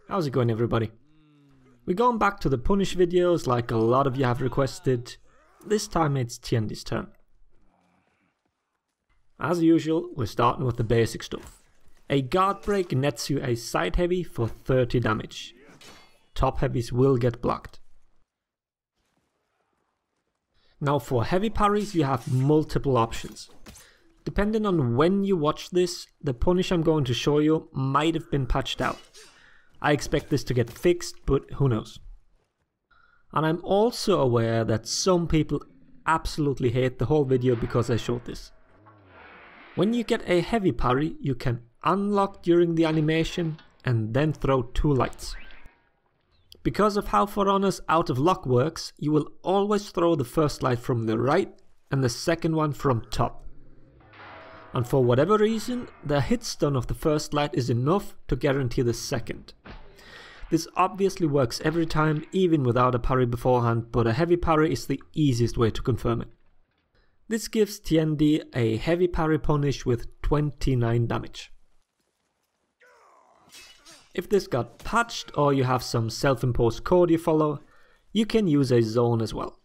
How's it going, everybody? We're going back to the punish videos like a lot of you have requested. This time it's Tiandi's turn. As usual, we're starting with the basic stuff. A Guardbreak nets you a side heavy for 30 damage. Top heavies will get blocked. Now for heavy parries you have multiple options. Depending on when you watch this, the punish I'm going to show you might have been patched out. I expect this to get fixed, but who knows. And I'm also aware that some people absolutely hate the whole video because I showed this. When you get a heavy parry, you can unlock during the animation and then throw 2 lights. Because of how For Honor's out of lock works, you will always throw the first light from the right and the second one from top. And for whatever reason, the hit stun of the first light is enough to guarantee the second. This obviously works every time, even without a parry beforehand, but a heavy parry is the easiest way to confirm it. This gives Tiandi a heavy parry punish with 29 damage. If this got patched or you have some self-imposed code you follow, you can use a zone as well.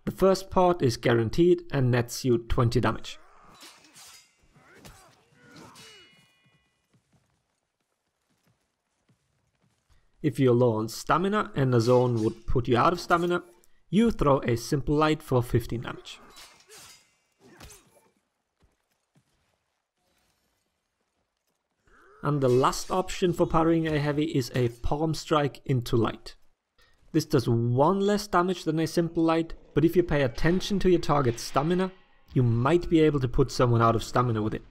The first part is guaranteed and nets you 20 damage. If you're low on stamina and a zone would put you out of stamina, you throw a simple light for 15 damage. And the last option for parrying a heavy is a palm strike into light. This does 1 less damage than a simple light, but if you pay attention to your target's stamina, you might be able to put someone out of stamina with it.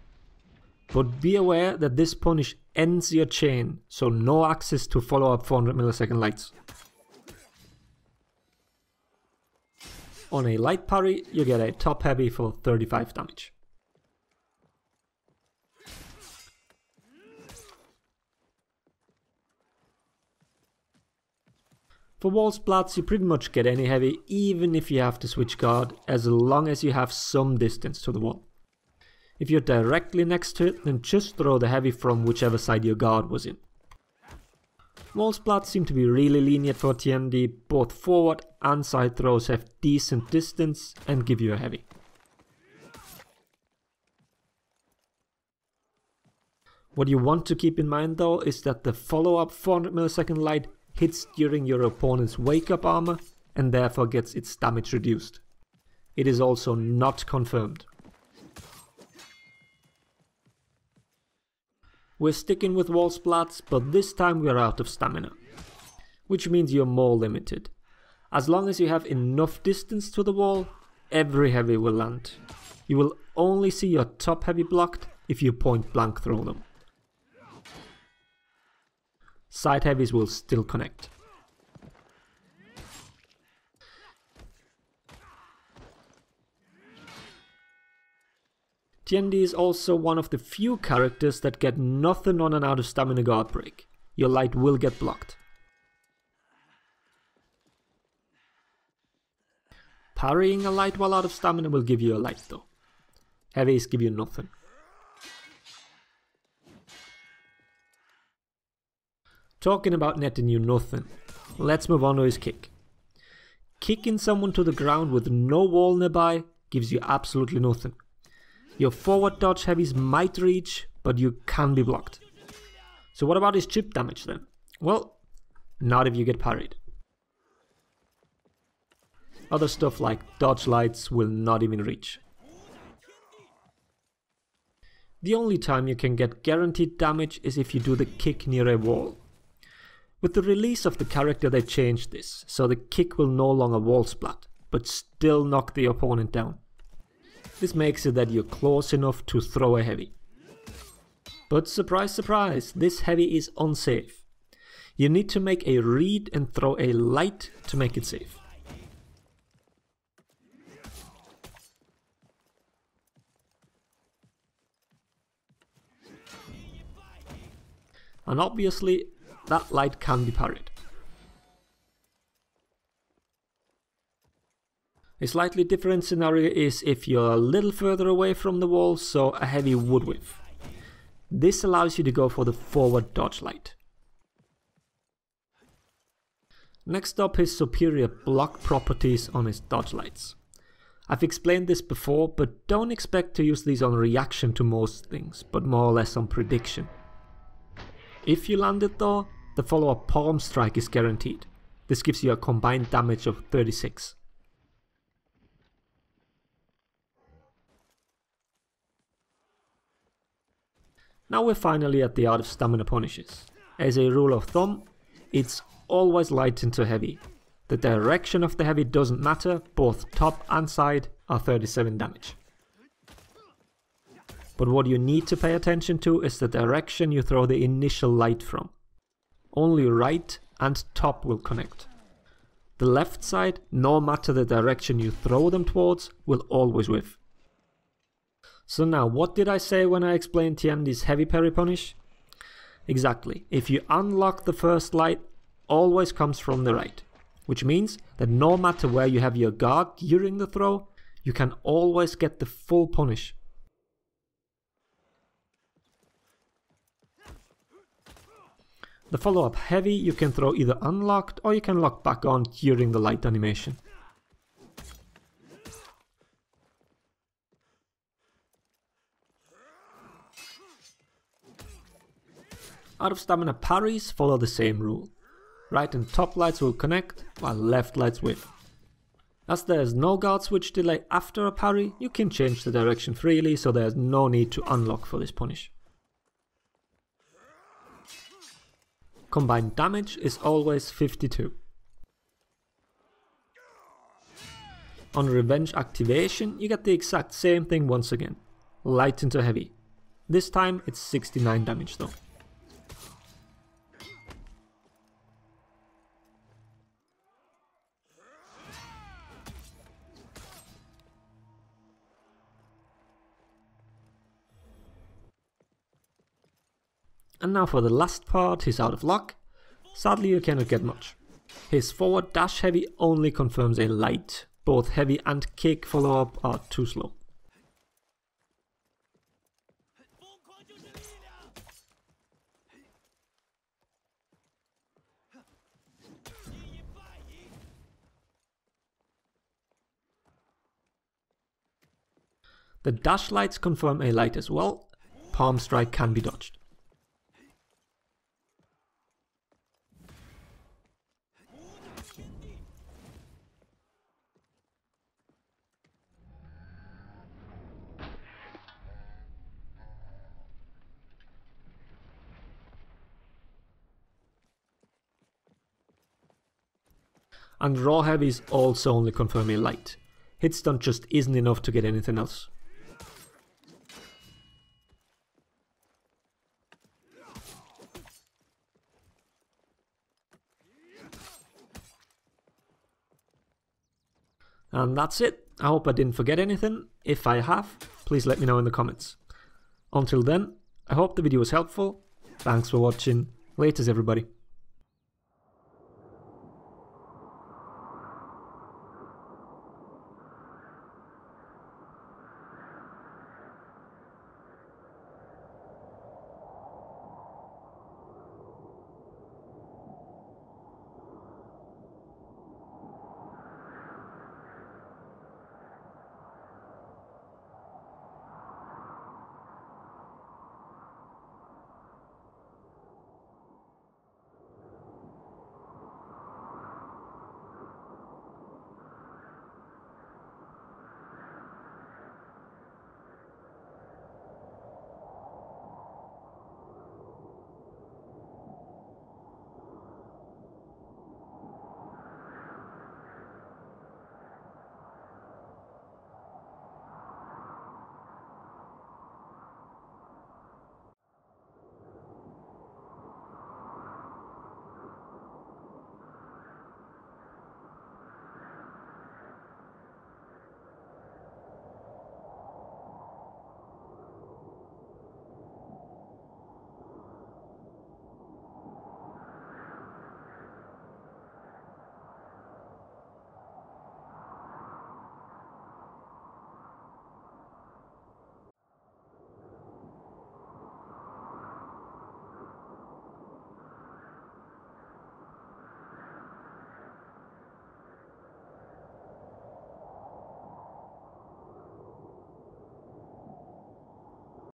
But be aware that this punish ends your chain, so no access to follow up 400 millisecond lights. On a light parry, you get a top heavy for 35 damage. For wall splats you pretty much get any heavy, even if you have to switch guard, as long as you have some distance to the wall. If you're directly next to it, then just throw the heavy from whichever side your guard was in. Wall splats seem to be really lenient for Tiandi, both forward and side throws have decent distance and give you a heavy. What you want to keep in mind though is that the follow-up 400 millisecond light hits during your opponent's wake-up armor and therefore gets its damage reduced. It is also not confirmed. We're sticking with wall splats, but this time we're out of stamina, which means you're more limited. As long as you have enough distance to the wall, every heavy will land. You will only see your top heavy blocked if you point blank throw them. Side heavies will still connect. Tiandi is also one of the few characters that get nothing on an out of stamina guard break. Your light will get blocked. Parrying a light while out of stamina will give you a light though. Heavies give you nothing. Talking about netting you nothing, let's move on to his kick. Kicking someone to the ground with no wall nearby gives you absolutely nothing. Your forward dodge heavies might reach, but you can be blocked. So what about his chip damage then? Well, not if you get parried. Other stuff like dodge lights will not even reach. The only time you can get guaranteed damage is if you do the kick near a wall. With the release of the character they changed this, so the kick will no longer wall splat, but still knock the opponent down. This makes it that you're close enough to throw a heavy. But surprise surprise, this heavy is unsafe. You need to make a read and throw a light to make it safe. And obviously, that light can be parried. A slightly different scenario is if you're a little further away from the wall, so a heavy wood whiff. This allows you to go for the forward dodge light. Next up, his superior block properties on his dodge lights. I've explained this before, but don't expect to use these on reaction to most things, but more or less on prediction. If you land it though, the follow-up palm strike is guaranteed. This gives you a combined damage of 36. Now we're finally at the art of stamina punishes. As a rule of thumb, it's always light into heavy. The direction of the heavy doesn't matter, both top and side are 37 damage. But what you need to pay attention to is the direction you throw the initial light from. Only right and top will connect. The left side, no matter the direction you throw them towards, will always whiff. So now, what did I say when I explained Tiandi's heavy parry punish? Exactly, if you unlock the first light, always comes from the right. Which means that no matter where you have your guard during the throw, you can always get the full punish. The follow-up heavy you can throw either unlocked or you can lock back on during the light animation. Out of stamina parries follow the same rule. Right and top lights will connect, while left lights whiff. As there is no guard switch delay after a parry, you can change the direction freely, so there is no need to unlock for this punish. Combined damage is always 52. On revenge activation, you get the exact same thing once again. Light into heavy. This time it's 69 damage though. And now for the last part, he's out of luck. Sadly you cannot get much. His forward dash heavy only confirms a light. Both heavy and kick follow up are too slow. The dash lights confirm a light as well. Palm strike can be dodged. And raw heavies also only confirm a light. Hit stun just isn't enough to get anything else. And that's it. I hope I didn't forget anything. If I have, please let me know in the comments. Until then, I hope the video was helpful. Thanks for watching. Laters everybody.